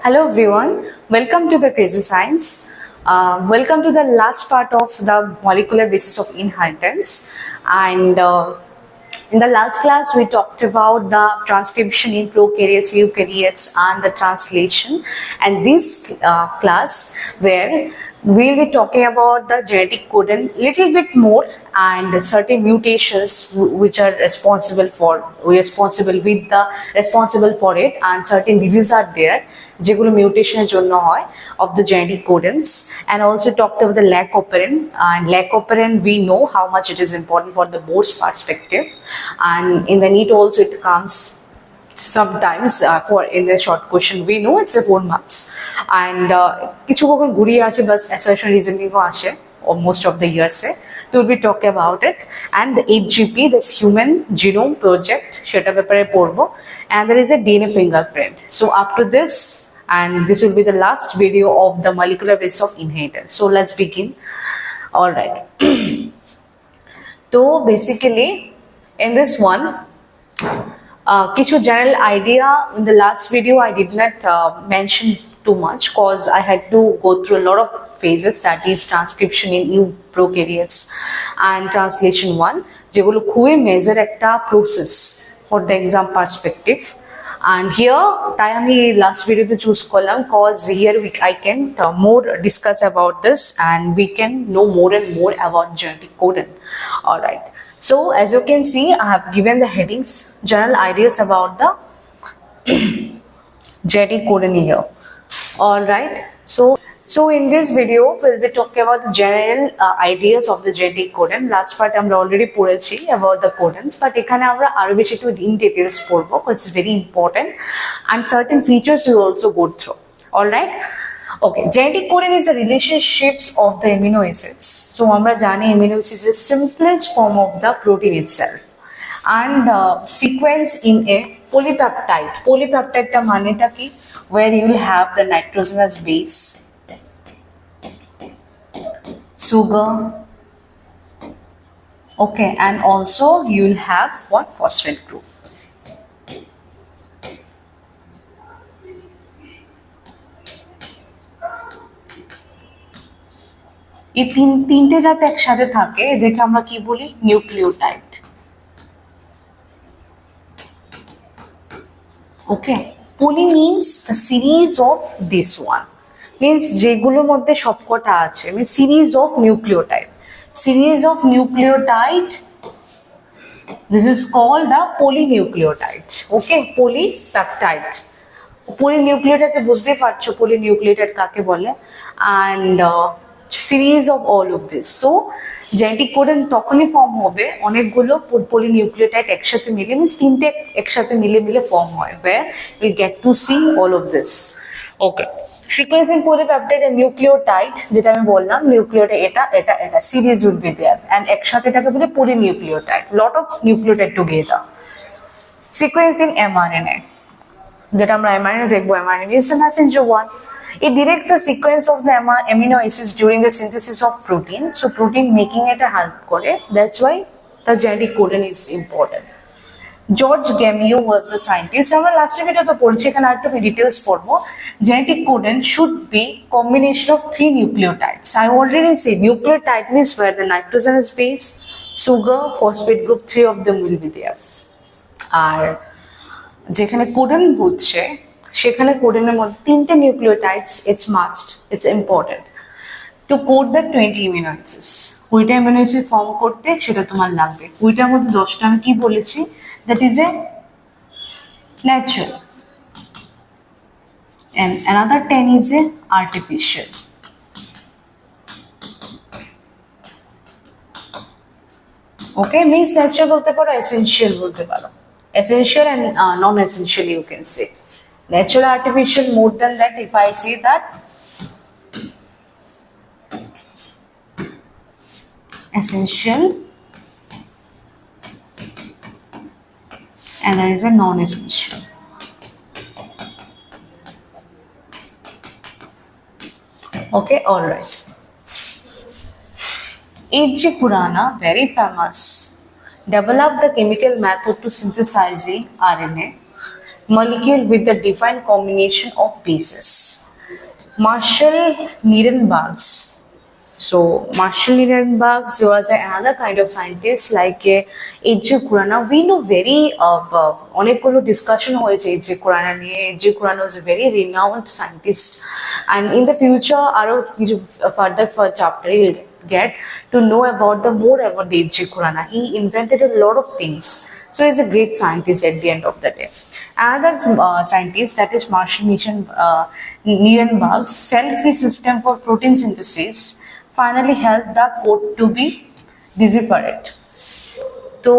Hello everyone, welcome to the Crazy Science. Welcome to the last part of the molecular basis of inheritance. And in the last class, we talked about the transcription in prokaryotes, eukaryotes, and the translation. And this class, where we'll be talking about the genetic codon little bit more and certain mutations which are responsible for it, and certain diseases are there যেগুলো মিউটেশনের জন্য হয় of the genetic codons, and also talked about the lac operand. And lac operand, we know how much it is important for the board's perspective, and in the NEET also it comes sometimes for in the short question. We know it's a 4 marks, and কিছু কখন ঘুরিয়ে আসে বাস assertion reasoning ও আসে or most of the years we'll be talking about it. And the HGP, this human genome project, সেটা ব্যাপারে পড়বো, and there is a DNA fingerprint. So after this, and this will be the last video of the molecular basis of inheritance. So let's begin. All right. So basically in this one, কিছু general idea in the last video I did not mention too much cause I had to go through a lot of phases, that is transcription in prokaryotes and translation 1, যেগুলো খুবই major একটা process for the exam perspective. And here তাই আমি last video তে choose করলাম cause here I can more discuss about this and we can know more and more about genetic codon. All right, so as you can see, I have given the headings, general ideas about the genetic codon here. All right, so in this video we'll be talking about the general ideas of the genetic codon. Last part আমরা already পড়েছি about the codons, but এখানে আমরা আরো বেশি একটু in details পড়বো because it's very important and certain features we also go through. All right, okay, genetic codon is the relationships of the amino acids. So আমরা জানি amino acids is the simplest form of the protein itself, and sequence in a polypeptide. Polypeptide টা মানেটা কি? Where you will have the nitrogenous base, sugar, okay, and also you will have what? Phosphate group. এই তিনটে যাতে একসাথে থাকে এদেরকে আমরা কি বলি? Nucleotide. Okay, poly means the series of this one, means যেগুলোর মধ্যে সবকটা আছে, means series of nucleotide. Series of nucleotide, this is called the polynucleotides. Okay, polypeptide. Polynucleotide তো বুঝতেই পারছো polynucleotide কাকে বলে, and series of all of this. So genetic codon তখনই ফর্ম হবে অনেকগুলো polynucleotide একসাথে মিলে, means তিনটে একসাথে মিলে ফর্ম হয়, where we get to see all of this. Okay, sequencing polypeptide and nucleotide, যেটা আমি বললাম nucleotide এটা series will be there, and একসাথে এটাকে বলে polynucleotide, lot of nucleotide together. Sequencing mRNA, যেটা আমরা mRNA দেখবো, mRNA is the messenger one. It directs the sequence of the amino acids during the synthesis of protein. So protein making it a help করে. That's why the genetic codon is important. George Gamio was the scientist. আমরা last video তো পড়ছি, এখানে আরেকটু details পড়বো. Genetic codon should be combination of 3 nucleotides. I already said nucleotide means where the nitrogenous base, sugar, phosphate group, 3 of them will be there. আর যেখানে codon হচ্ছে সেখানে কোডনের মধ্যে 3টে nucleotides, it's important to code the 20 amino acids. ওইটা amino acid form করতে সেটা তোমার লাগবে। ওইটার মধ্যে 10টা আমি কি বলেছি? That is a natural, and another 10 is a artificial. Okay, means natural বলতে পারো, essential বলতে পারো, essential and non-essential you can say. Natural, artificial, more than that, if I say that essential and there is a non-essential. Okay, all right. H.G. Khurana, very famous, developed the chemical method to synthesizing RNA molecule with the defined combination of bases. Marshall Nierenberg's. So Marshall Nierenberg was another kind of scientist like H.G. Khurana. We know very অনেকগুলো discussion হয়েছে H.G. Khurana নিয়ে. H.G. Khurana was a very renowned scientist, and in the future আরো কিছু further chapter you'll get to know about more about the H.G. Khurana. He invented a lot of things. So he's a great scientist at the end of the day. Another scientist, that is Marshall Nierenberg's cell-free system for protein synthesis finally helped the code to be deciphered. তো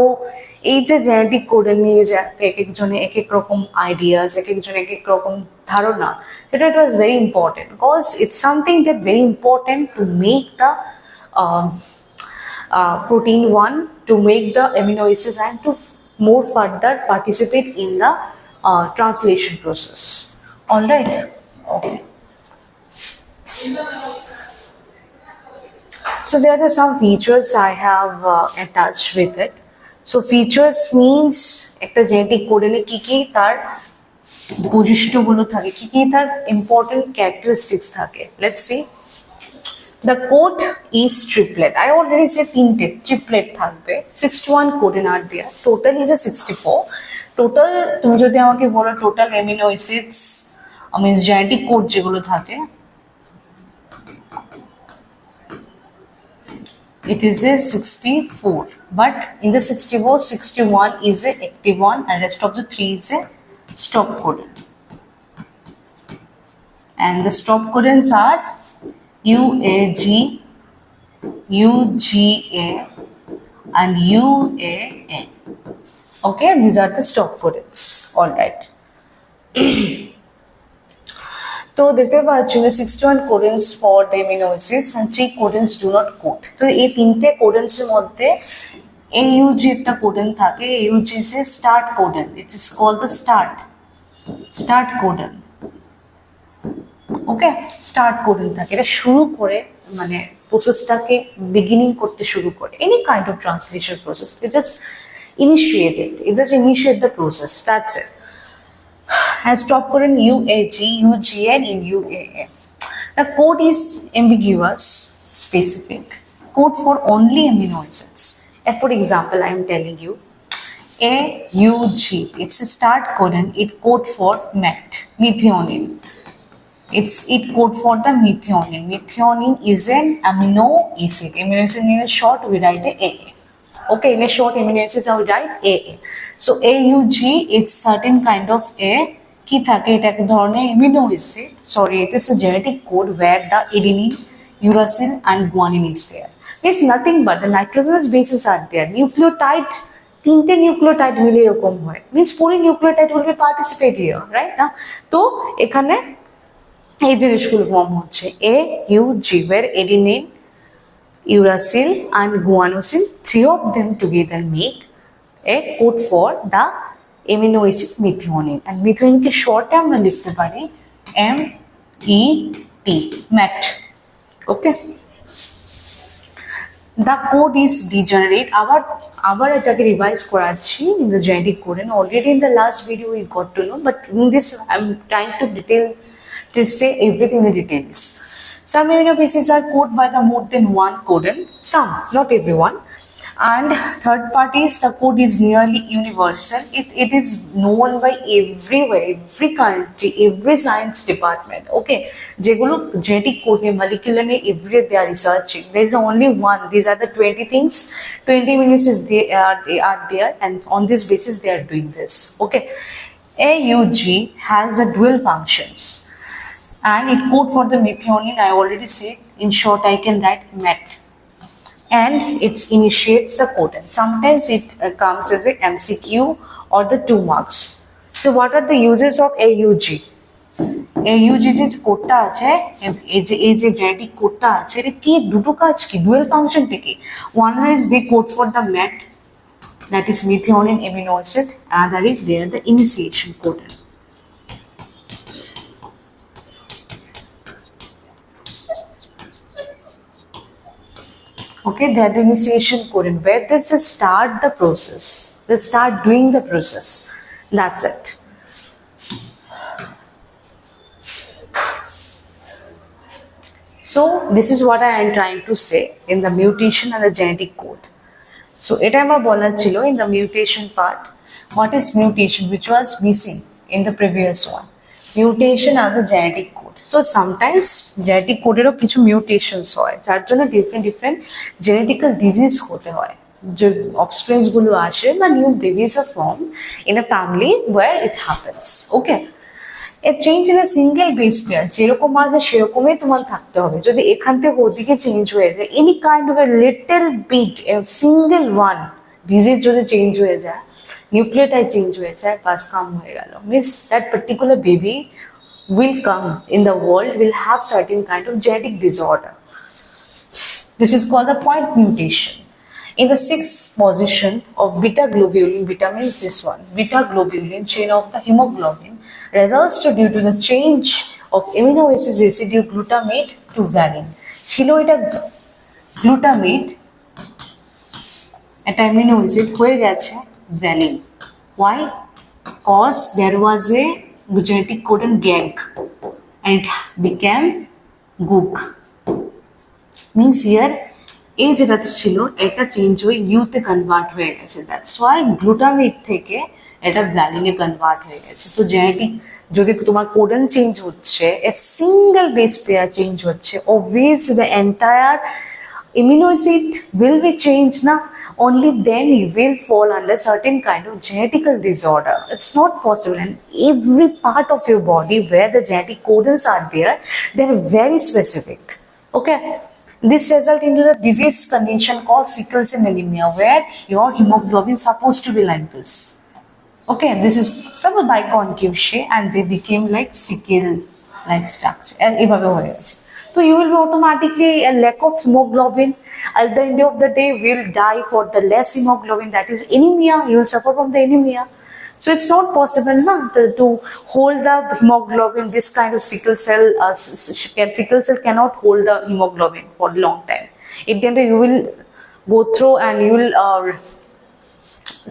এই যে genetic কোডের নিয়ে যে এক একজনে এক এক রকম আইডিয়াস, এক একজনে এক এক রকম ধারণা, সেটা it was very important because it's something that very important to make the protein 1, to make the amino acids, and to more further participate in the translation process. All right. Okay. So there are some features I have attached with it. So features means একটা genetic code এ কি তার বৈশিষ্ট্যগুলো থাকে, কি তার important characteristics থাকে. Let's see. The code is triplet. I already said তিনটে triplet থাকবে. 61 codon are there. Total is a 64. Total তুমি যদি আমাকে বলো total amino acids means genetic code যেগুলো থাকে, it is a 64, but in the 64, 61 is a active one and rest of the 3 is a stop codon. And the stop codons are UAG, UGA and UAA. Okay, these are the stop codons. All right. তো দেখতে পাচ্ছি 61 codons for the amino acids and 3 codons do not code. তো এই তিনটে codons এর মধ্যে AUG একটা codon থাকে. AUG is a start codon. It is called the start codon. Okay, start codon থাকে, এটা শুরু করে মানে প্রসেসটাকে বিগিনিং করতে শুরু করে any kind of translation process. It just initiate the process. That's it. Has stop codon UAG, UGA and UAA. The code is ambiguous, specific. Code for only amino acids. And for example, I am telling you AUG. It's a start codon. It code for methionine. It code for the methionine. Methionine is an amino acid. Amino acid in a short we write AA. Okay, in a short amino acid we write AA. So AUG, it's certain kind of A. কি থাকে, এটা এক ধরনের amino acid. Sorry, it is a genetic code where the adenine, uracil and guanine is there. It's nothing but the nitrogenous bases are there. Nucleotide, তিনটে nucleotide মিলে এরকম হয়. Means পুরো nucleotide will be participate here, right? না তো এখানে এই জিনিসগুলো ফর্ম হচ্ছে AUG, where adenine, uracil and guanosin, 3 of them together make a code for the amino acid methionine. And methionine K short এ আমরা লিখতে পারি MET, MET. Okay. The code is degenerate. আবার এটাকে রিভাইজ করাচ্ছি in the genetic code, and already in the last video we got to know, but in this I'm trying to say everything in details. Some amino acids are coded by the more than one codon, some, not everyone. And third part is the code is nearly universal. It is known by everywhere, every country, every science department. Okay, যেগুলো genetic code molecular everywhere they are researching. There is only one. These are the 20 things. 20 amino acids they are there, and on this basis they are doing this. Okay, AUG has the dual functions. And it code for the methionine, I already said. In short, I can write MET. And it initiates the codon. Sometimes it comes as a MCQ or the 2 marks. So what are the uses of AUG? AUG যে কোডটা আছে, এই যে genetic কোডটা আছে, এটা কি দুটো কাজ কি, dual function কি? One is they code for the MET, that is methionine amino acid. Another is there the initiation codon. Okay, they are the initiation codon, where they just start the process. They start doing the process. That's it. So this is what I am trying to say in the mutation and the genetic code. So এটা আমার বলার ছিল in the mutation part. What is mutation which was missing in the previous one? Mutation and the genetic code. So sometimes genetic code এরও কিছু mutations হয় যার জন্য different genetical disease হতে হয়, যে offsprings গুলো আসে বা new babies are formed in a family where it happens. Okay, a change in a single base pair যেরকম আছে সেরকমই তোমার থাকতে হবে। যদি এখান থেকে ওদিকে চেঞ্জ হয়ে যায়, any kind of a little bit, a single one disease যদি চেঞ্জ হয়ে যায়, nucleotide চেঞ্জ হয়ে যায়, বাস কাম হয়ে গেল। Means that particular baby will come in the world will have certain kind of genetic disorder. This is called the point mutation. In the sixth position of beta globulin, beta means this one, beta globulin chain of the hemoglobin results due to the change of amino acid residue glutamate to valine. ছিল এটা glutamate, এটা amino acid হয়ে গেছে valine. Why? Because there was a genetic codon gang and it became gook. Means here এই যেটা ছিল এটা change হয়ে ইউতে কনভার্ট হয়ে গেছে, দ্যাটস ওয়াই গ্লুটামেট থেকে এটা ভ্যালিনে কনভার্ট হয়ে গেছে। তো জেনেটিক যদি তোমার কোডন চেঞ্জ হচ্ছে, a single base pair change হচ্ছে, obviously the entire amino acid will be changed na, only then you will fall under certain kind of genetical disorder. It's not possible, and every part of your body where the genetic codons are there, they're very specific. Okay, this result into the disease condition called sickle cell anemia, where your hemoglobin is supposed to be like this. Okay, this is sort of biconcave shape and they became like sickle like structure. এভাবে হয়ে গেছে। So you will be automatically a lack of hemoglobin. At the end of the day, will die for the less hemoglobin, that is anemia. You will suffer from the anemia. So it's not possible to hold the hemoglobin. This kind of sickle cell cannot hold the hemoglobin for a long time. It then you will go through and you will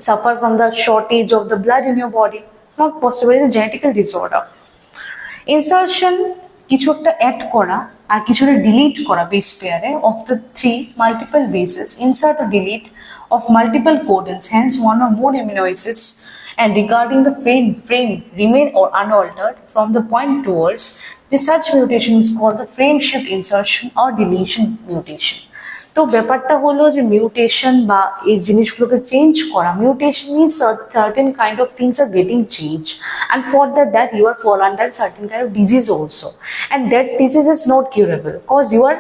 suffer from the shortage of the blood in your body. Not possible. It's a genetical disorder. Insertion কিছু একটা add করা আর কিছুটা delete করা base পেয়ারে of the three multiple bases, insert or delete of multiple codons, hence one or more amino acids, and regarding the frame remain or unaltered from the point towards, this such mutation is called the frame shift insertion or deletion mutation. তো ব্যাপারটা হলো যে mutation বা এই জিনিসগুলোকে change করা, mutation means certain kind of things are getting changed, and for that you are fall under certain kind of disease also, and that disease is not curable because you are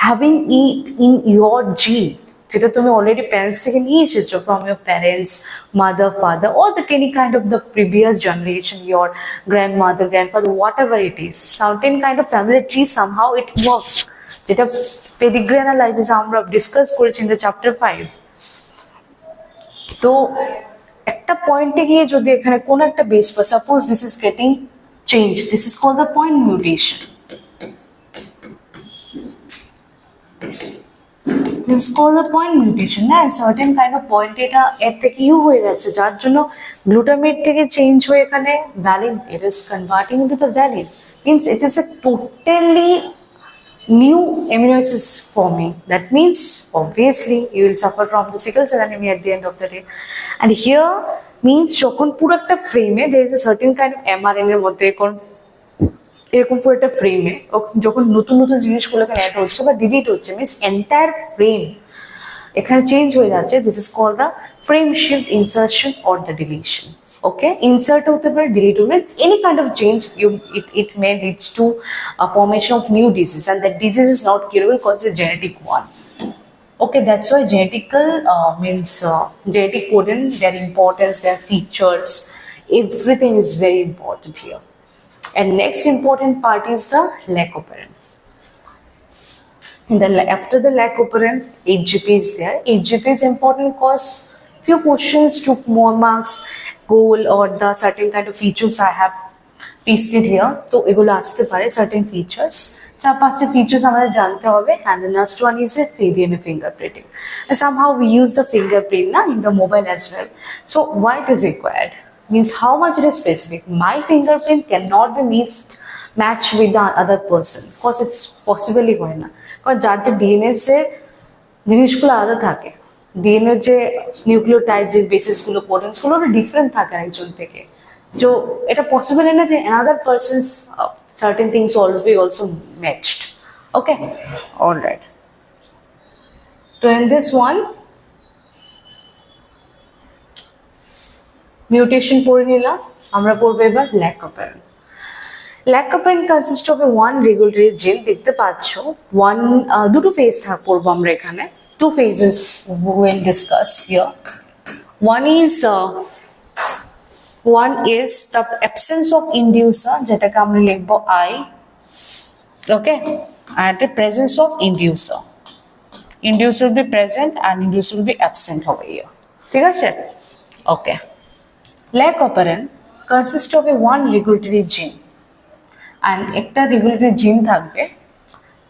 having it in your gene, যেটা তুমি already parents থেকে নিয়ে এসেছো, from your parents, mother, father, or the any kind of the previous generation, your grandmother, grandfather, whatever it is, certain kind of family tree somehow it works, যেটা pedigree analysis আমরা discuss করেছি in the chapter 5। তো একটা পয়েন্টে গিয়ে যদি এখানে কোনো একটা base pair suppose this is getting change, this is called the point mutation. This is called the point mutation. না, certain kind of point এটা এর থেকে ইউ হয়ে যাচ্ছে, যার জন্য গ্লুটামেট থেকে চেঞ্জ হয়ে এখানে valine, it is converting into the valine, means it is a totally new amino acids forming. That means obviously you will suffer from the sickle cell anemia at the end of the day. And here means যখন পুরো একটা ফ্রেমে there is a certain kind of mRNA এর মধ্যে এরকম পুরো একটা ফ্রেমে যখন নতুন নতুন জিনিসগুলো এখানে অ্যাড হচ্ছে বা ডিলিট হচ্ছে, মিনস এন্টায়ার ফ্রেম এখানে চেঞ্জ হয়ে যাচ্ছে। This is called the frame shift insertion or the deletion. Okay, insert হতে পারে, delete হতে পারে, any kind of change it may leads to a formation of new disease, and that disease is not curable because it's a genetic one. Okay, that's why genetical means genetic codon, their importance, their features, everything is very important here. And next important part is the lac operand. After the lac operand, HGP is there. HGP is important because few questions took more marks, goal or the certain kind of features I have pasted here. So এগুলো আসতে পারে certain features, 4-5টা features আমাদের জানতে হবে, and the next one is a DNA fingerprinting, and somehow we use the fingerprint in the mobile as well. So why it is required? means how much it is specific. My fingerprint cannot be matched with the other person because it's possibly হয় না, কারণ যার যে DNA এর জিনিসগুলো আলাদা থাকে, DNA যে নিউক্লিওটাইড যে বেসিসগুলো কোডনসগুলো ডিফারেন্ট থাকে একজন থেকে, তো এটা পসিবল না যে another person's certain things will be also matched. Okay, all right. So in this one mutation পড়ে নিলাম, আমরা পড়বো এবার lack apparent. Lack apparent consists of a one regulatory gene, দেখতে পাচ্ছ one দুটো ফেজ পড়বো আমরা এখানে, two phases we will discuss here. One is the absence of inducer, যেটাকে আমরা লিখবো I, okay, and the presence of inducer. Inducer will be present and inducer will be absent over here. ঠিক আছে? Okay. Lack apparent consists of a one regulatory gene, and একটা regulatory gene থাকবে,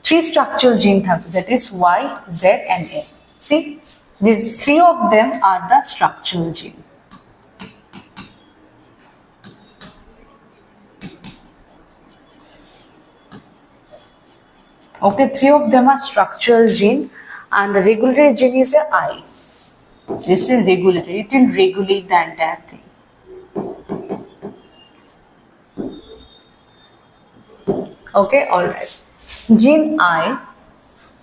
three structural gene থাকবে, that is Y, Z and A. See, these three of them are the structural gene. Okay, three of them are structural gene, and the regulatory gene is a I. This is regulatory, it will regulate the entire thing. Okay, all right. Gene I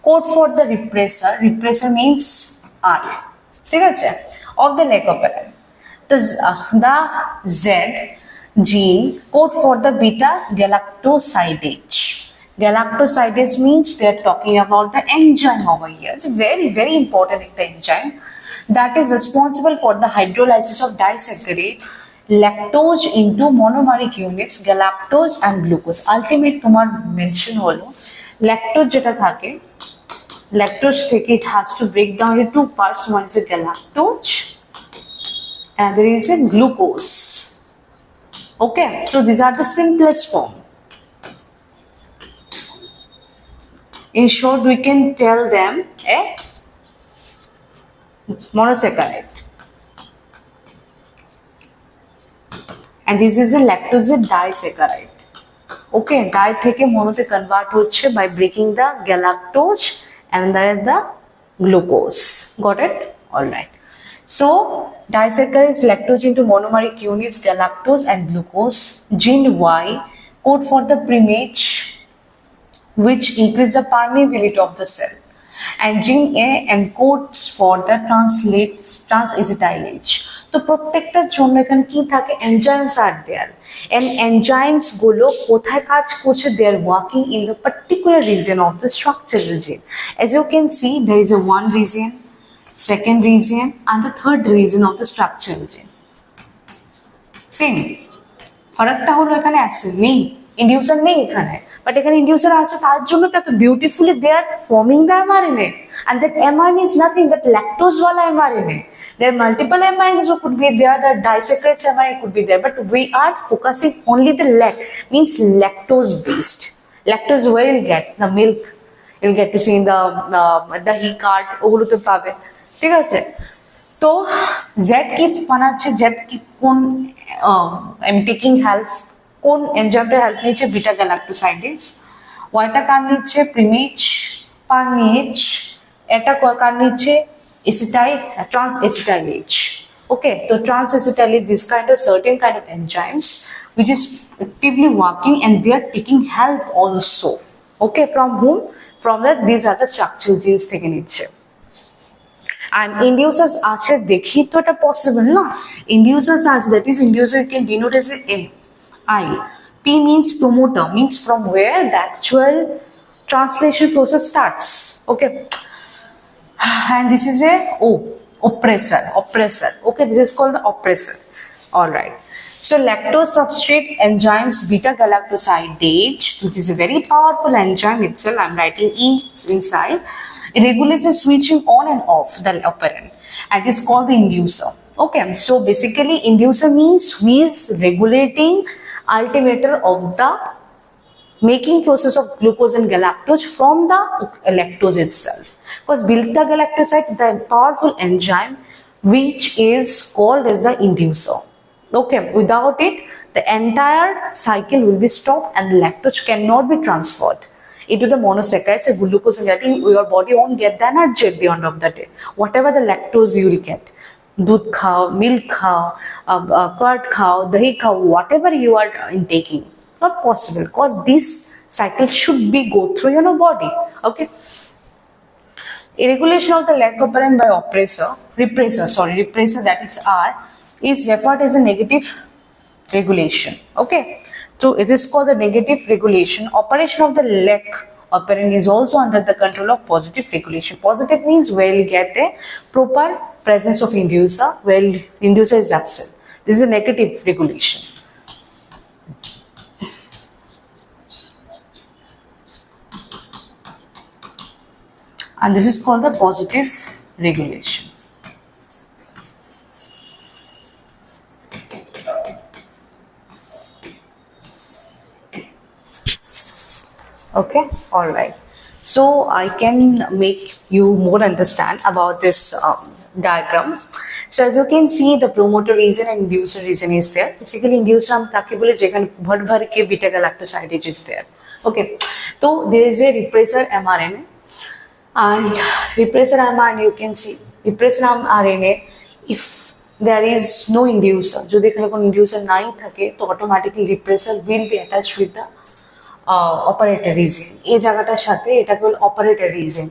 code for the repressor. Repressor means R. ঠিক আছে? Of the lack apparent. The Z gene code for the beta galactosidase. Galactosidase means they are talking about the enzyme over here. It's very, very important enzyme that is responsible for the hydrolysis of disaccharide lactose into monomeric units, galactose and glucose. Ultimate তোমার mention হলো lactose যেটা থাকে, lactose থেকে it has to break down into two parts. One is a galactose and there is a glucose. Okay, so these are the simplest form. In short, we can tell them a monosaccharide. And this is a lactose disaccharide. Okay, di থেকে monoতে convert হচ্ছে by breaking the galactose and then the glucose. Got it? All right. So disaccharides lactose into monomeric units, galactose and glucose. Gene Y code for the primage, which increase the permeability of the cell, and gene A encodes for the transacetylase. তো প্রত্যেকটার জন্য এখানে কি থাকে, enzymes আর there, and enzymes গুলো কোথায় কাজ করছে, they are working in the particular region of the structural gene. As you can see, there is a one region, second region and the third region of the structural gene. Same. ফারাকটা হলো এখানে absent নেই, ইন্ডিউসার নেই এখানে, but এখানে ইন্ডিউসার আছে, তার জন্য তো এত beautifully they are forming the mRNA, and that mRNA is nothing but lactose wala mRNA. There are multiple mRNAs could be there, the disaccharides mRNA could be there, but we are focusing only the means lactose based. Lactose where you'll get the milk, you'll get to see in the he cart ওগুলোতে পাবে, ঠিক আছে? তো Z কি বানাচ্ছে, Z কি কোন I'm taking help, কোন এনজাইমটা হেল্প নিচ্ছে, বিটা গ্যালাক্টোসাইডেজ, ওয়াইটা কার নিচ্ছে, প্রিমেজ পারমেজ, এটা কার নিচ্ছে, ট্রান্সএসিটাইলেজ. Okay, so trans-acetylase, this kind of certain kind of enzymes which is actively working and they are taking help also. Okay, from whom? From that these are the structural genes থেকে নিচ্ছে. And inducers আছে দেখি তো এটা possible না, inducers আছে, that is inducer can denote as a I. P means promoter, means from where the actual translation process starts. Okay, and this is a oppressor. Okay, this is called the oppressor. All right. So lactose substrate enzymes beta galactosidase, which is a very powerful enzyme itself. I'm writing E inside. It regulates the switching on and off the operand, and is called the inducer. Okay, so basically inducer means who is regulating altimeter of the making process of glucose and galactose from the lactose itself. Because beta galactoside is the powerful enzyme which is called as the inducer. Okay, without it the entire cycle will be stopped and lactose cannot be transferred into the monosaccharides, the glucose and getting your body won't get the energy at the end of the day. Whatever the lactose you will get, दूध खाओ, milk खाओ, curd खाओ, dahi खाओ, whatever you are intaking, not possible because this cycle should be go through your body. Okay. Irregulation of the leg operant by repressor, that is R, is referred as a negative regulation. Okay, so it is called the negative regulation. Operation of the leg operant is also under the control of positive regulation. Positive means where you get a proper presence of inducer, where inducer is absent. This is a negative regulation. And this is called the positive regulation. Okay, all right. So I can make you more understand about this diagram. So as you can see, the promoter region and inducer region is there. Basically, inducer हम ताकि बोले जेकन भर के beta galactosidase is there. Okay, so there is a repressor mRNA. And repressor mRNA, you can see repressor mRNA, if there is no inducer, যদি এখানে কোনো inducer নাই থাকে, তো automatically repressor will be attached with the operator region. এই জায়গাটার সাথে এটা হল operator region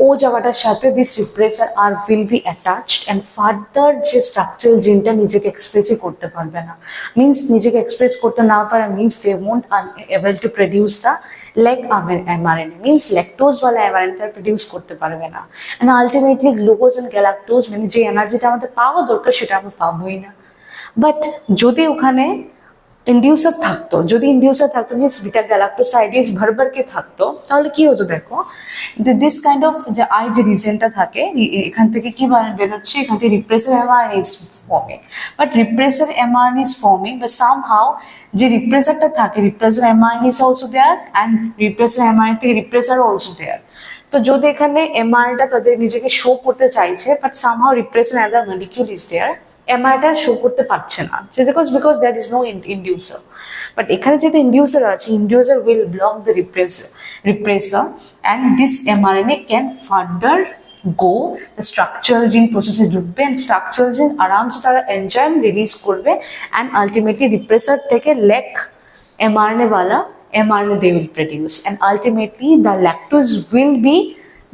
ও জায়গাটার সাথে this repressor R will be attached and further যে structural জিনটা নিজেকে এক্সপ্রেসই করতে পারবে না, means নিজেকে এক্সপ্রেস করতে না পারা means they won't able to produce the leg mRNA, means lactose wala mRNA টা প্রডিউস করতে পারবে না, and ultimately glucose and galactose মানে যে এনার্জিটা আমাদের পাওয়া দরকার সেটা আমরা পাবোই না। বাট যদি ওখানে ইন্ডিউসার থাকতো, মিন্স বিটা গ্যালাক্টোসাইডেজ ভরকে থাকতো, তাহলে কি হতো দেখো, দিস কাইন্ড অফ যে যে রিজনটা থাকে এখান থেকে কি বেরোচ্ছে, এখান থেকে repressor mRNA is forming, but repressor mRNA is forming, but somehow যে রিপ্রেসারটা থাকে, repressor mRNA is also there and repressor mRNA থেকে রিপ্রেসার অলসো দেয়ার। তো যদি এখানে এমআরএনএটা তাদের নিজেকে শো করতে চাইছে, but somehow repressor other molecule is there, এমআরএনএটা শো করতে পারছে না, because that is no inducer. But এখানে যেহেতু ইন্ডিউসার আছে, inducer will block the repressor and this mRNA can further go the structural gene process এ ঢুকবে and structural gene আরামসে তারা enzyme রিলিজ করবে and ultimately repressor থেকে leg mRNA wala mRNA they will produce and ultimately the lactose will be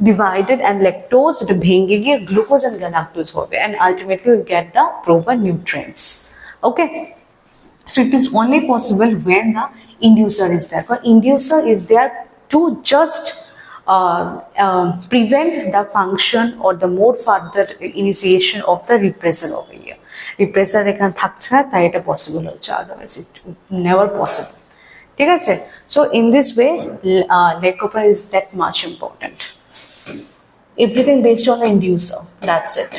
divided and lactose এটা ভেঙে গিয়ে glucose and galactose হবে and ultimately will get the proper nutrients. Okay, so it is only possible when the inducer is there, because inducer is there to just prevent the function or the more further initiation of the repressor over here. Repressor এখানে থাকছে না, তাই এটা possible হচ্ছে, otherwise it never possible. ঠিক আছে? So in this way leg opener is that much important. Everything based on the inducer, that's it.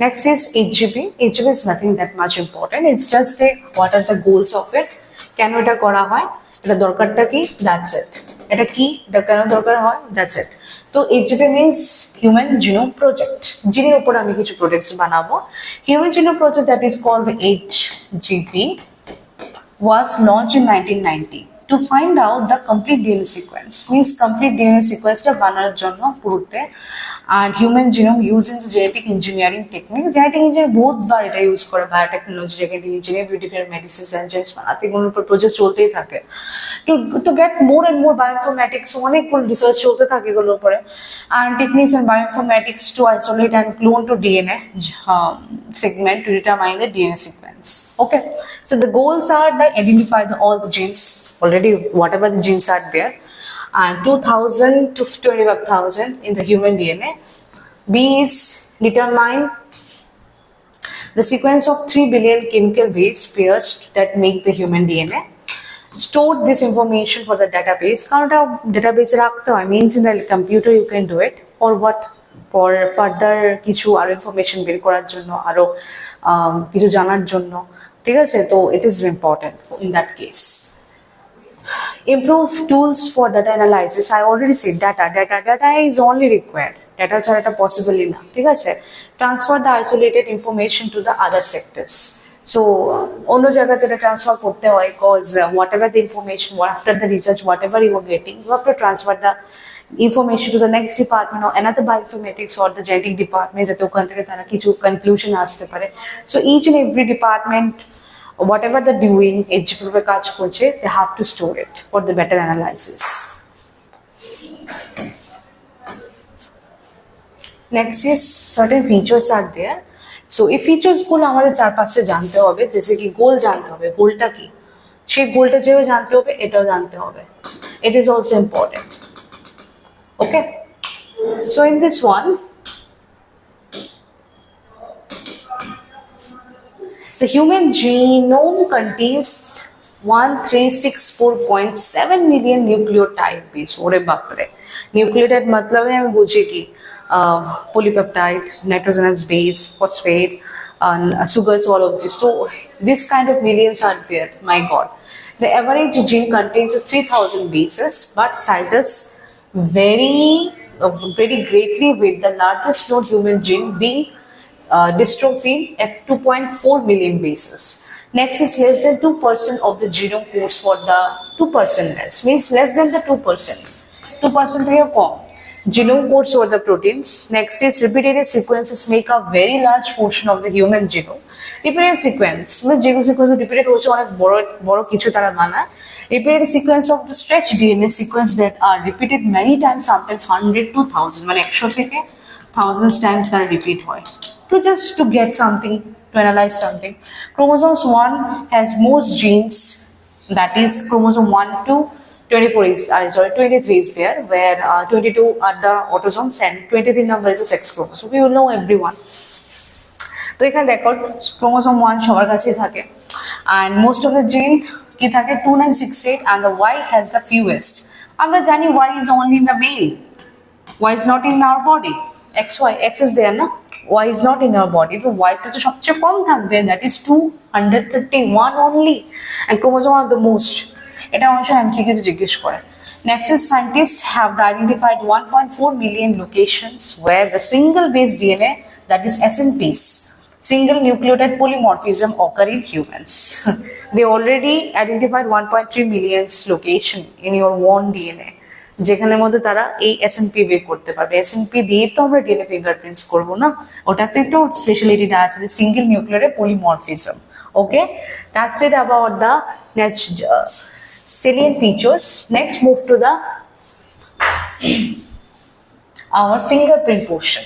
Next is HGB. HGB is nothing that much important. It's just a what are the goals of it? কেন এটা করা হয়? এটা দরকারটা কি? That's it. এটা কি? এটা কেন দরকার হয়? That's it. তো HGB means Human Genome Project. জিনের উপর আমি কিছু প্রজেক্টস বানাবো। Human Genome Project, that is called the HGB, was launched in 1990 to find out the complete DNA sequence. Means complete DNA sequence টা বানানোর জন্য পুরোতে আর human genome using genetic engineering technique. Genetic engineer বহুতবার এটা use করে, biotechnology, genetic engineer, beautifier medicines enzymes বানাতে, এগুলোর উপর প্রজেক্ট চলতেই থাকে। To get more and more bioinformatics, অনেকগুলো রিসার্চ চলতে থাকে এগুলোর উপরে, and techniques and bioinformatics to isolate and clone to DNA segment to determine the DNA sequence. Okay, so the goals are to identify all the genes, already whatever the genes are there, and 2000 to 25,000 in the human DNA. B is determine the sequence of 3 billion chemical base pairs that make the human DNA. Store this information for the database. কারণ database রাখতে হয়, means in the computer you can do it, or what, for further কিছু আরো information বের করার জন্য, আরো কিছু জানার জন্য। ঠিক আছে, তো it is important in that case. Improve tools for data analysis. I already said data is only required. Data ছাড়া এটা possible না, ঠিক আছে? Transfer the isolated information to the other sectors. So অন্য জায়গাতে এটা transfer করতে হয়, cause whatever the information, after the research, whatever you are getting, you have to transfer the information to the next department or another bioinformatics or the genetic department, যাতে ওখান থেকে তারা কিছু conclusion আসতে পারে. So each and every department, whatever they're doing, they have to store it for the better analysis. Next is certain features are there. So if features গুলো আমাদের চারপাশে জানতে হবে, जैसे कि goal জানতে হবে, goalটা কি, সেই goalটা যেও জানতে হবে, এটাও জানতে হবে. It is also important. Okay. So in this one, the human genome contains 1364.7 million nucleotide base. Ore bapre. Nucleotide matlab hai hame bujhe ki polypeptide, nitrogenous base, phosphate, sugars, all of this. So this kind of millions are there. My God. The average gene contains 3000 bases, but sizes vary very greatly, with the largest known human gene being dystrophin at 2.4 million bases. Next is less than 2% of the genome codes for the 2% less, means less than the 2%. 2% here form. Genome codes for the proteins. Next is repeated sequences make a very large portion of the human genome. Repeated sequence, genome sequence repeated hoche onek boro kichu tara banay. Repeated sequence of the stretched DNA sequence that are repeated many times, sometimes 100 to 1000, মানে 100 থেকে thousands times তারা repeat হয়, to get something, to analyze something. Chromosomes 1 has most genes, that is chromosome 1 to 23 is there, where 22 are the autosomes and 23 number is the sex chromosome. We will know everyone. তো এখানে দেখো chromosome 1 সবার কাছেই থাকে, and most of the gene কি থাকে 2968, and the Y has the fewest. আমরা জানি Y is only in the male, Y is not in our body. XY, X is there na, Y is not in our body, তো Y তো সবচেয়ে কম থাকবে, that is 231 only, and chromosome are the most. এটা অবশ্য MCQ তে জিজ্ঞেস করে. Next is scientists have identified 1.4 million locations where the single base DNA, that is SNPs, single nucleotide polymorphism, occur in humans. They already identified 1.3 million location in your own DNA, যেখানের মধ্যে তারা এই SNP বের করতে পারবে. SNP দিয়ে তো আমরা DNA ফিঙ্গারপ্রিন্টস করব না, ওটাতে তো স্পেশালিটিটা আছে, single nucleotide polymorphism. Okay, that's it about the salient features. Next, move to the our fingerprint portion.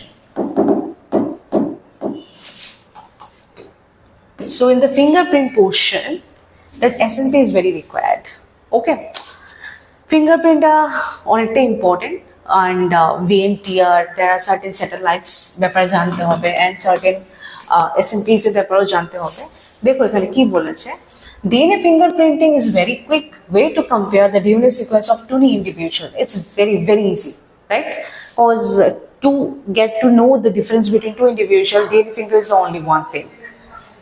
So in the fingerprint portion, that SNP is very required. Okay, fingerprint অনেকটা important, and VNTR, there are certain satellites ব্যাপারে জানতে হবে, and certain SNPs এর ব্যাপারেও জানতে হবে. দেখো এখানে কি বলেছে, DNA fingerprinting is very quick way to compare the DNA sequence of two individuals. It's very easy, right? Because to get to know the difference between two individuals, DNA finger is the only one thing.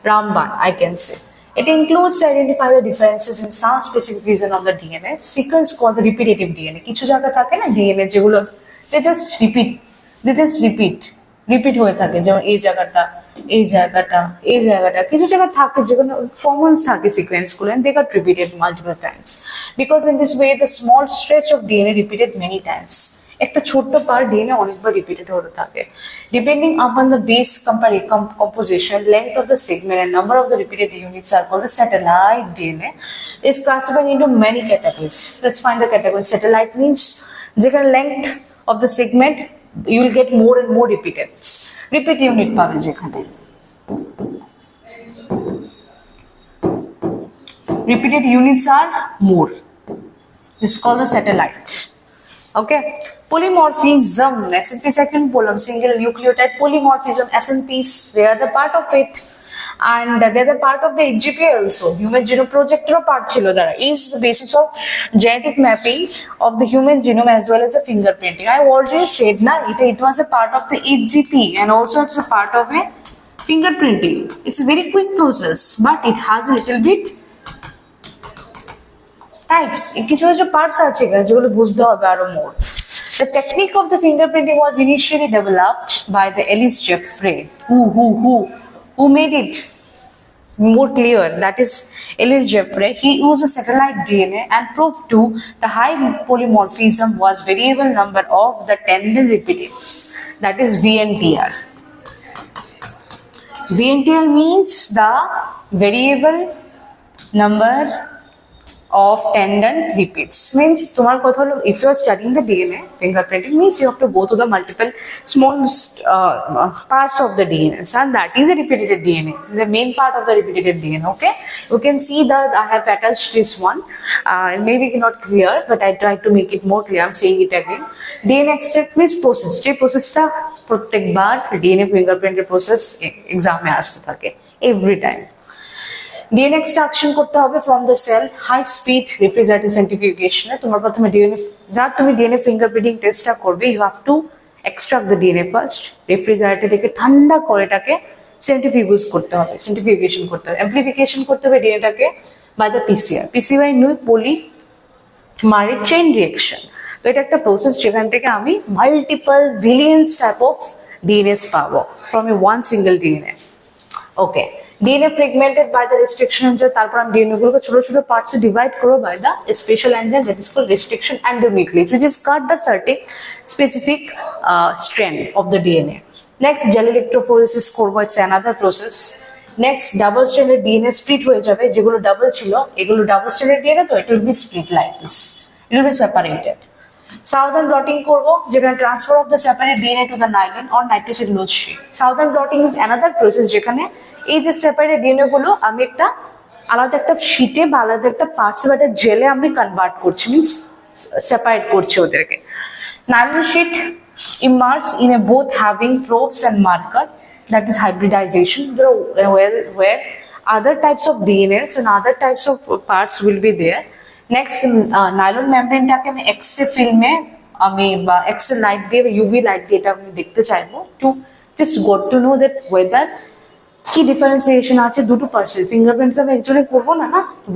Ramban, I can say. It includes to identify the differences in some specific region of the DNA. Sequence called the repetitive DNA. কিছু জায়গা থাকে না DNA যেগুলো they just repeat হয়ে থাকে, যেমন এই জায়গাটা কিছু জায়গা থাকে যেগুলো কমনস থাকে সিকোয়েন্স গুলো, and they got repeated multiple times because in this way the small stretch of DNA repeated many times. একটা ছোট্ট পার্ট DNA অনেকবার রিপিটেড হতে থাকে. Depending upon the base composition, length of the segment and number of the repeated units are called the satellite DNA. Is classified into many categories. Let's find the category. Satellite means যেখানে length of the segment you will get more and more repeated. Repeat unit পাবে যেখানে. Repeated units are more. This is called the satellite. Okay. Polymorphism, SNP second polum, single nucleotide polymorphism, SNPs, they are the part of it, and they are the part of the HGPA also. Human Genome Project part chilo dara is the basis of genetic mapping of the human genome as well as the fingerprinting. I already said na it was a part of the HGP, and also it's a part of a fingerprinting. It's a very quick process, but it has a little bit types, কিছু কিছু parts আছে এখানে যেগুলো বুঝতে হবে আরো মোর। The technique of the fingerprinting was initially developed by the Ellis Jeffrey. Who made it more clear? That is Ellis Jeffrey. He used a satellite DNA and proved to the high polymorphism was variable number of the tendon repeats. That is VNTR. VNTR means the variable number of tendon repeats. Means তোমার কথা হলো, if you are studying the DNA fingerprinting means you have to go to the multiple small parts of the DNA, and that is a repeated DNA, the main part of the repeated DNA. Okay, you can see that I have attached this one, maybe not clear but I try to make it more clear. I'm saying it again. DNA extract means process, যে প্রসেসটা প্রত্যেকবার DNA fingerprint process এক্সামে আসতে থাকে every time. DNA extraction করতে হবে from the cell high speed refrigerated centrifugation. তোমার প্রথমে তুমি DNA fingerprinting টেস্টটা করবে, you have to extract the DNA first, রেফ্রিজারেটরে রেখে ঠান্ডা করে এটাকে সেন্ট্রিফিউজ করতে হবে, সেন্ট্রিফিউগেশন করতে হবে, অ্যাম্প্লিফিকেশন করতে হবে ডিএনএটাকে বাই দ্য পিসিআই নয় পলিমারিক চেইন রিঅ্যাকশন। তো এটা একটা প্রসেস যেখান থেকে আমি multiple billions type of DNAs পাবো from a one single DNA. Okay, DNA fragmented by the restriction enzyme, তারপর আমি DNA গুলোকে ছোট ছোট পার্টস এ ডিভাইড করব by the special enzyme that is called restriction endonuclease, which is cut the certain specific strand of the DNA. Next, gel electrophoresis করব, it's another process. Next, double stranded DNA split হয়ে যাবে, যেগুলো double ছিল এগুলো double stranded DNA, তো it will be split like this, it will be separated. Southern blotting করব, যেখানে transfer of the separate DNA to the nylon or nitrocellulose sheet. Southern blotting is another process যেখানে এই যে separate DNA গুলো আমি একটা আলাদা একটা শিটে বা আলাদা একটা পার্টস বা একটা জেলে আমি কনভার্ট করছি, মিনস সেপারেট করছি ওদেরকে। Nylon sheet immerse in a both having probes and marker, that is hybridization, where other types of DNAs and other types of parts will be there. Next, nylon membrane-টাকে আমি X-ray ফিল্মে আমি বা X-ray light দিয়ে বা UV light দিয়ে এটা আমি দেখতে চাইবো to just got to know that whether কি ডিফারেন্সিয়েশন আছে দুটো পার্সেল। ফিঙ্গারপ্রিন্ট তো আমি একজনে করবো না,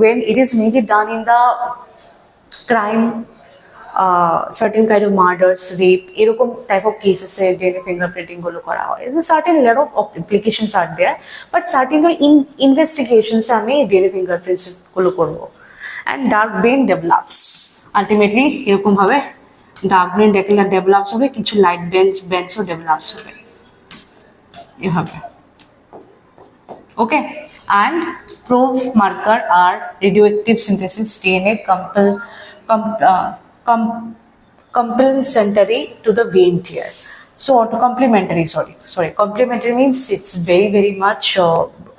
when it is maybe done in the crime, certain kind of murders, rape, এরকম টাইপ অফ কেসেসে ডিএনএ ফিঙ্গারপ্রিন্টিং গুলো করা হয়। Certain layer of applications are there, but certain investigations আমি ডিএনএ ফিঙ্গারপ্রিন্টস গুলো করবো। And dark brain develops. Ultimately, এরকম ভাবে dark brain develops হবে, কিছু light bands develops হবে এভাবে। Okay, and probe marker are radioactive synthesis DNA complementary to the VNTR. So complementary means it's very much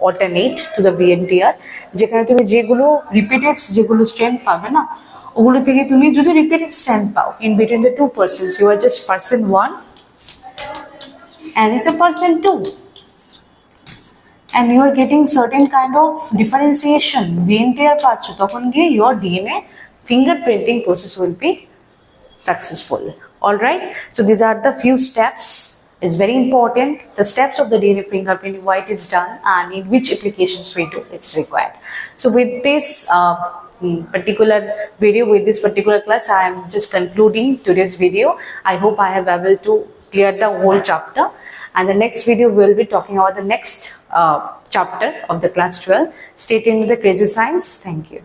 alternate to the VNTR, যেখানে তুমি যেগুলো repeated যেগুলো স্ট্র্যান্ড পাবে না ওগুলো থেকে তুমি যদি রিপিটেড স্ট্র্যান্ড পাও in between the two persons, you are just person 1 and it's a person 2 and you are getting certain kind of differentiation VNTR পাচ্ছ, তখন গিয়ে your DNA fingerprinting process will be successful. All right, so these are the few steps. Is very important, the steps of the DNA fingerprinting, why it is done and in which applications we do it's required. So with this particular video, with this particular class, I am just concluding today's video. I hope I have able to clear the whole chapter, and the next video we will be talking about the next chapter of the class 12. Stay tuned with the Crazy Science. Thank you.